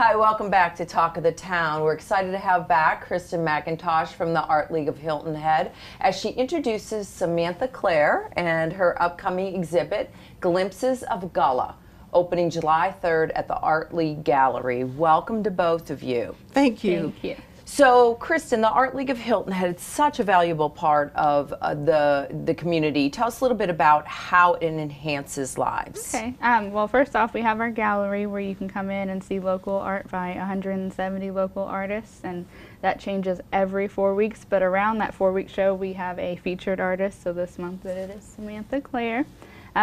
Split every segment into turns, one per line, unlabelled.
Hi, welcome back to Talk of the Town. We're excited to have back Kristen McIntosh from the Art League of Hilton Head as she introduces Samantha Claar and her upcoming exhibit, Glimpses of Gullah, opening July 3rd at the Art League Gallery. Welcome to both of you.
Thank you.
Thank you.
So, Kristen, the Art League of Hilton Head is such a valuable part of the community. Tell us a little bit about how it enhances lives.
Okay. Well, first off, we have our gallery where you can come in and see local art by 170 local artists, and that changes every 4 weeks. But around that 4-week show, we have a featured artist. So this month it is Samantha Claar.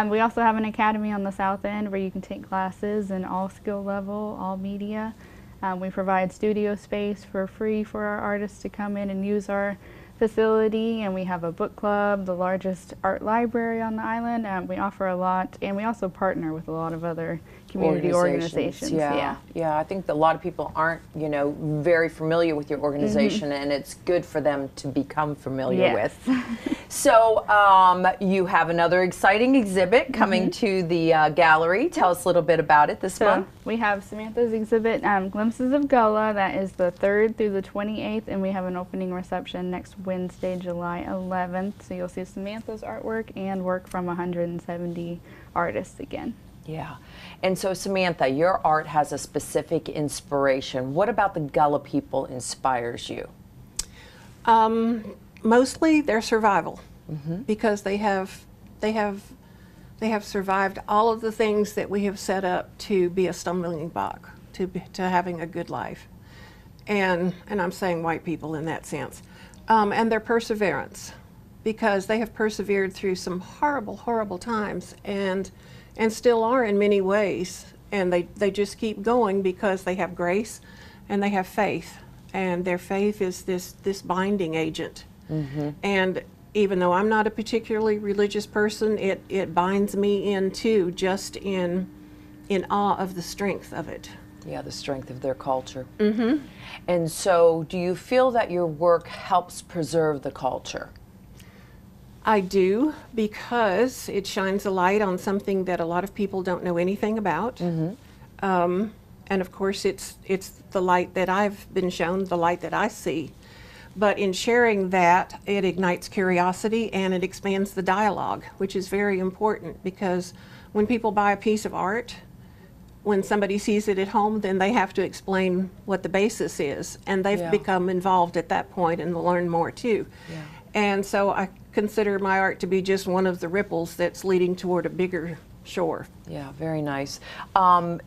We also have an academy on the south end where you can take classes in all skill level, all media. We provide studio space for free for our artists to come in and use our facility, and we have a book club, the largest art library on the island. We offer a lot, and we also partner with a lot of other community organizations.
Yeah. I think that a lot of people aren't, very familiar with your organization, and it's good for them to become familiar with. So you have another exciting exhibit coming to the gallery. Tell us a little bit about it this month.
We have Samantha's exhibit, Glimpses of Gullah. That is the 3rd through the 28th, and we have an opening reception next Wednesday, July 11th. So you'll see Samantha's artwork and work from 170 artists again.
Yeah. And so, Samantha, your art has a specific inspiration. What about the Gullah people inspires you?
Mostly their survival, because they have survived all of the things that we have set up to be a stumbling block to having a good life, and I'm saying white people in that sense, and their perseverance, because they have persevered through some horrible times and still are in many ways, and they just keep going because they have grace and they have faith, and their faith is this binding agent. And even though I'm not a particularly religious person, it binds me in too, just in awe of the strength of it.
Yeah, the strength of their culture. And so do you feel that your work helps preserve the culture?
I do, because it shines a light on something that a lot of people don't know anything about. And of course it's the light that I've been shown, the light that I see. But in sharing that, it ignites curiosity and it expands the dialogue, which is very important, because when people buy a piece of art, when somebody sees it at home, then they have to explain what the basis is, and they've become involved at that point and learn more too. And so I consider my art to be just one of the ripples that's leading toward a bigger shore.
Yeah, very nice.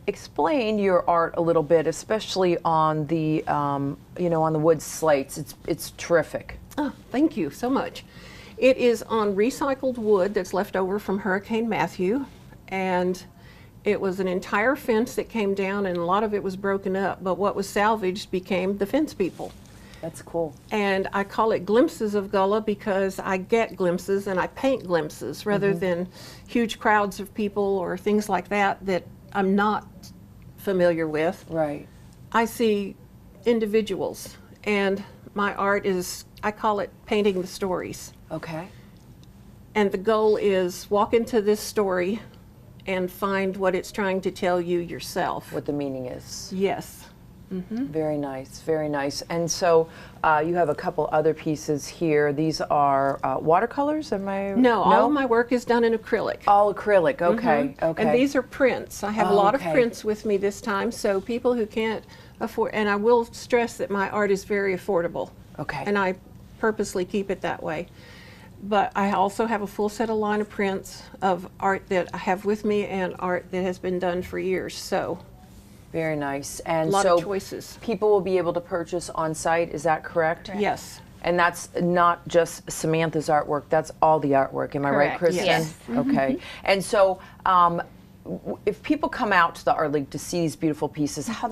Explain your art a little bit, especially on the, on the wood slates. It's terrific.
Oh, thank you so much. It is on recycled wood that's left over from Hurricane Matthew, and it was an entire fence that came down, and a lot of it was broken up, but what was salvaged became the fence people.
That's cool.
And I call it Glimpses of Gullah because I get glimpses and I paint glimpses rather than huge crowds of people or things like that I'm not familiar with.
Right.
I see individuals, and my art is, I call it painting the stories.
Okay.
And the goal is walk into this story and find what it's trying to tell you yourself.
What the meaning is.
Yes.
Very nice, very nice. And so you have a couple other pieces here. These are watercolors, am I?
No, all of my work is done in acrylic.
All acrylic, okay, okay.
And these are prints. I have a lot of prints with me this time, so people who can't afford, and I will stress that my art is very affordable.
Okay.
And I purposely keep it that way. But I also have a full set of line of prints of art that I have with me and art that has been done for years, so.
Very nice. And
a lot
so
of choices.
People will be able to purchase on site, is that correct?
Right. Yes.
And that's not just Samantha's artwork, that's all the artwork. Am I right, Kristen?
Yes.
Okay. And so if people come out to the Art League to see these beautiful pieces, how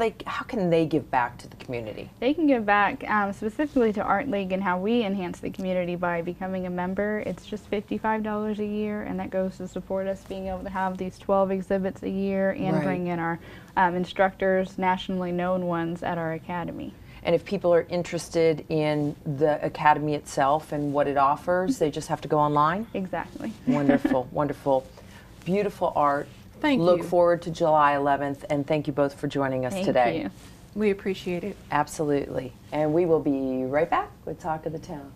can they give back to the community?
They can give back specifically to Art League and how we enhance the community by becoming a member. It's just $55 a year, and that goes to support us being able to have these 12 exhibits a year and bring in our instructors, nationally known ones, at our academy.
And if people are interested in the academy itself and what it offers, they just have to go online?
Exactly.
Wonderful, wonderful. Beautiful art.
Thank
Look
you.
forward to July 11th, and thank you both for joining us
Thank
today.
you.
We appreciate it.
Absolutely. And we will be right back with Talk of the Town.